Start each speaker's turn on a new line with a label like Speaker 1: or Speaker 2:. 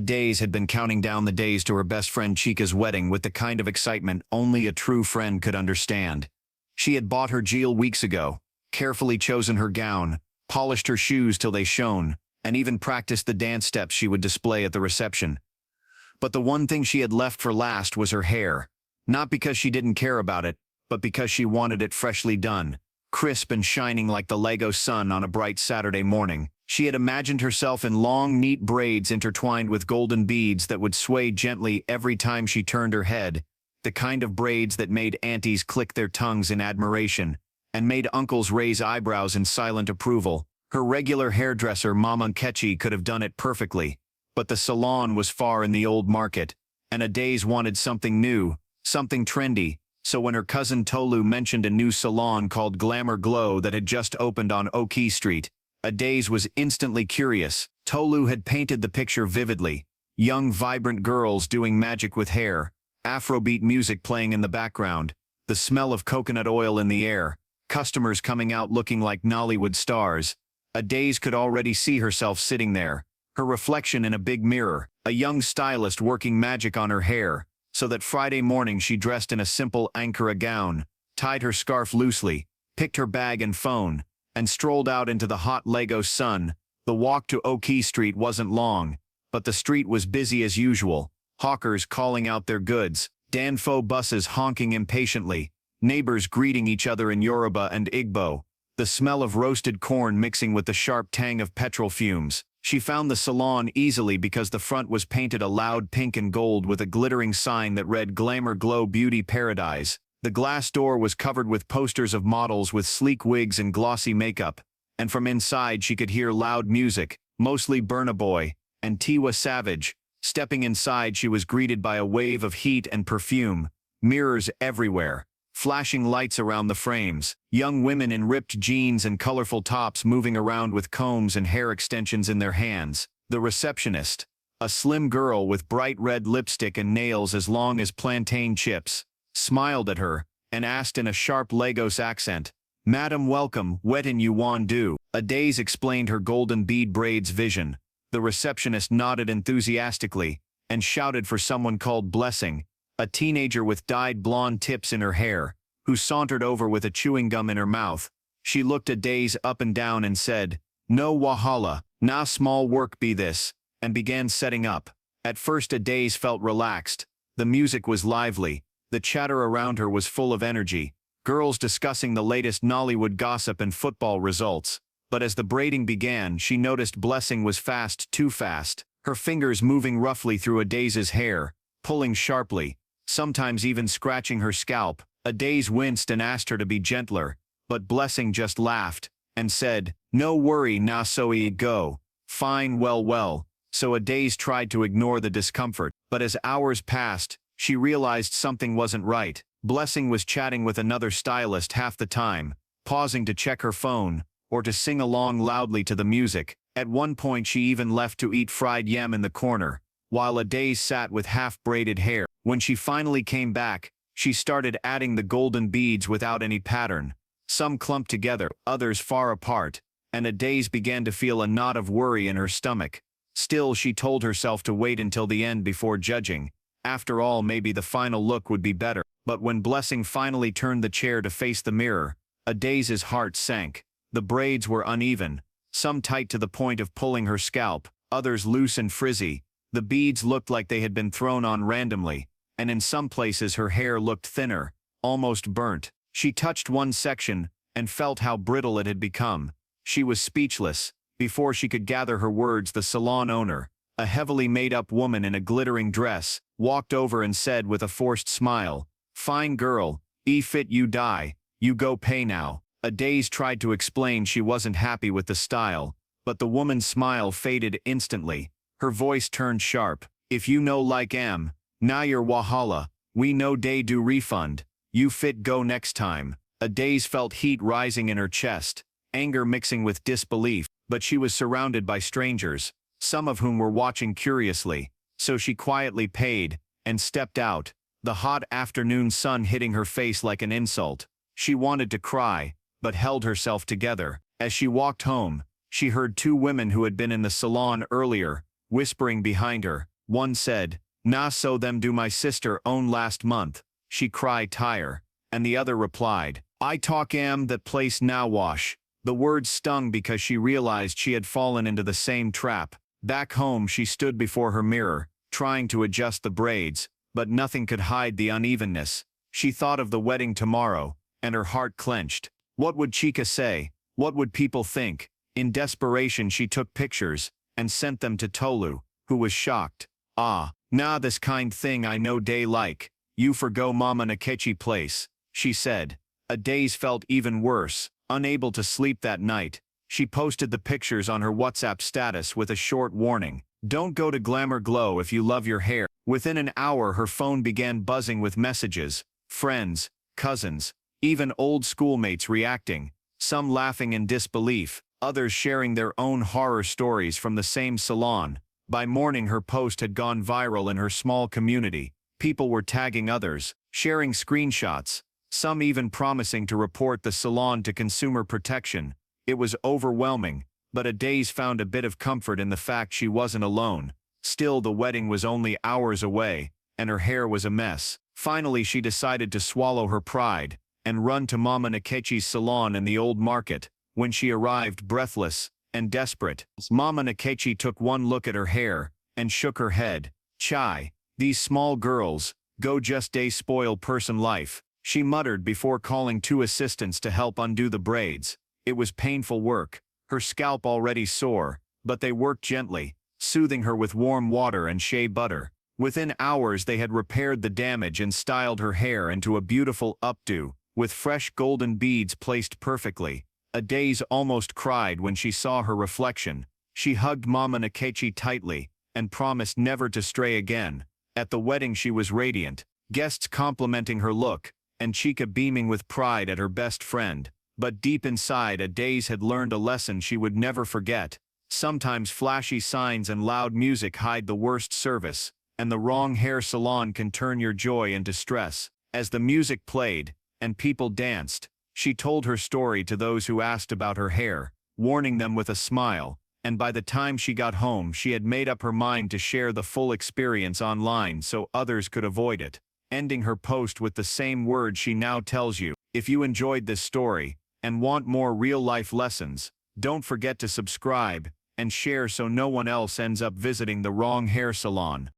Speaker 1: Days had been counting down the days to her best friend Chica's wedding with the kind of excitement only a true friend could understand. She had bought her jewel weeks ago, carefully chosen her gown, polished her shoes till they shone, and even practiced the dance steps she would display at the reception. But the one thing she had left for last was her hair. Not because she didn't care about it, but because she wanted it freshly done, crisp and shining like the Lego sun on a bright Saturday morning. She had imagined herself in long, neat braids intertwined with golden beads that would sway gently every time she turned her head, the kind of braids that made aunties click their tongues in admiration and made uncles raise eyebrows in silent approval. Her regular hairdresser, Mama Nkechi, could have done it perfectly, but the salon was far in the old market, and Adaze wanted something new, something trendy. So when her cousin Tolu mentioned a new salon called Glamour Glow that had just opened on Oki Street, Adaze was instantly curious. Tolu had painted the picture vividly. Young, vibrant girls doing magic with hair, Afrobeat music playing in the background, the smell of coconut oil in the air, customers coming out looking like Nollywood stars. Adaze could already see herself sitting there, her reflection in a big mirror, a young stylist working magic on her hair, so that Friday morning she dressed in a simple Ankara gown, tied her scarf loosely, picked her bag and phone, and strolled out into the hot Lagos sun. The walk to Oki Street wasn't long, but the street was busy as usual, hawkers calling out their goods, Danfo buses honking impatiently, neighbors greeting each other in Yoruba and Igbo, the smell of roasted corn mixing with the sharp tang of petrol fumes. She found the salon easily because the front was painted a loud pink and gold with a glittering sign that read Glamour Glow Beauty Paradise. The glass door was covered with posters of models with sleek wigs and glossy makeup, and from inside she could hear loud music, mostly Burna Boy and Tiwa Savage. Stepping inside, she was greeted by a wave of heat and perfume, mirrors everywhere, flashing lights around the frames, young women in ripped jeans and colorful tops moving around with combs and hair extensions in their hands. The receptionist, a slim girl with bright red lipstick and nails as long as plantain chips, smiled at her and asked in a sharp Lagos accent, "Madam, welcome, wetin you wan do?" Adaze explained her golden bead braids vision. The receptionist nodded enthusiastically and shouted for someone called Blessing, a teenager with dyed blonde tips in her hair, who sauntered over with a chewing gum in her mouth. She looked Adaze up and down and said, "No wahala, na small work be this," and began setting up. At first Adaze felt relaxed. The music was lively. The chatter around her was full of energy, girls discussing the latest Nollywood gossip and football results. But as the braiding began, she noticed Blessing was fast, too fast, her fingers moving roughly through Adaze's hair, pulling sharply, sometimes even scratching her scalp. Adaze winced and asked her to be gentler, but Blessing just laughed and said, "No worry, na so go. Fine, well. So Adaze tried to ignore the discomfort, but as hours passed, she realized something wasn't right. Blessing was chatting with another stylist half the time, pausing to check her phone, or to sing along loudly to the music. At one point she even left to eat fried yam in the corner, while Adaze sat with half-braided hair. When she finally came back, she started adding the golden beads without any pattern. Some clumped together, others far apart, and Adaze began to feel a knot of worry in her stomach. Still, she told herself to wait until the end before judging. After all, maybe the final look would be better. But when Blessing finally turned the chair to face the mirror, Adaze's heart sank. The braids were uneven, some tight to the point of pulling her scalp, others loose and frizzy. The beads looked like they had been thrown on randomly, and in some places her hair looked thinner, almost burnt. She touched one section and felt how brittle it had become. She was speechless. Before she could gather her words, the salon owner, a heavily made-up woman in a glittering dress, walked over and said with a forced smile, "Fine girl, fit you die, you go pay now." Adaze tried to explain she wasn't happy with the style, but the woman's smile faded instantly. Her voice turned sharp. "If you no like na your wahala, we no day do refund, you fit go next time." Adaze felt heat rising in her chest, anger mixing with disbelief, but she was surrounded by strangers, some of whom were watching curiously, so she quietly paid and stepped out, the hot afternoon sun hitting her face like an insult. She wanted to cry, but held herself together. As she walked home, she heard two women who had been in the salon earlier, whispering behind her. One said, "Nah, so them do my sister own last month. She cry tire." And the other replied, "I talk am that place now wash." The words stung because she realized she had fallen into the same trap. Back home she stood before her mirror, trying to adjust the braids, but nothing could hide the unevenness. She thought of the wedding tomorrow, and her heart clenched. What would Chica say? What would people think? In desperation she took pictures, and sent them to Tolu, who was shocked. "Ah, nah, this kind thing I no day like. You forgo Mama Nkechi place," she said. Adaze felt even worse. Unable to sleep that night, she posted the pictures on her WhatsApp status with a short warning. "Don't go to Glamour Glow if you love your hair." Within an hour her phone began buzzing with messages. Friends, cousins, even old schoolmates reacting, some laughing in disbelief, others sharing their own horror stories from the same salon. By morning her post had gone viral in her small community. People were tagging others, sharing screenshots, some even promising to report the salon to Consumer Protection. It was overwhelming, but Adaze found a bit of comfort in the fact she wasn't alone. Still, the wedding was only hours away, and her hair was a mess. Finally she decided to swallow her pride, and run to Mama Nkechi's salon in the old market. When she arrived breathless and desperate, Mama Nkechi took one look at her hair, and shook her head. "Chai, these small girls, go just day spoil person life," she muttered before calling 2 assistants to help undo the braids. It was painful work, her scalp already sore, but they worked gently, soothing her with warm water and shea butter. Within hours they had repaired the damage and styled her hair into a beautiful updo, with fresh golden beads placed perfectly. Adaze almost cried when she saw her reflection. She hugged Mama Nkechi tightly, and promised never to stray again. At the wedding she was radiant, guests complimenting her look, and Chica beaming with pride at her best friend. But deep inside Adaze had learned a lesson she would never forget. Sometimes flashy signs and loud music hide the worst service, and the wrong hair salon can turn your joy into stress. As the music played, and people danced, she told her story to those who asked about her hair, warning them with a smile, and by the time she got home she had made up her mind to share the full experience online so others could avoid it. Ending her post with the same words she now tells you. If you enjoyed this story, and want more real-life lessons, don't forget to subscribe and share so no one else ends up visiting the wrong hair salon.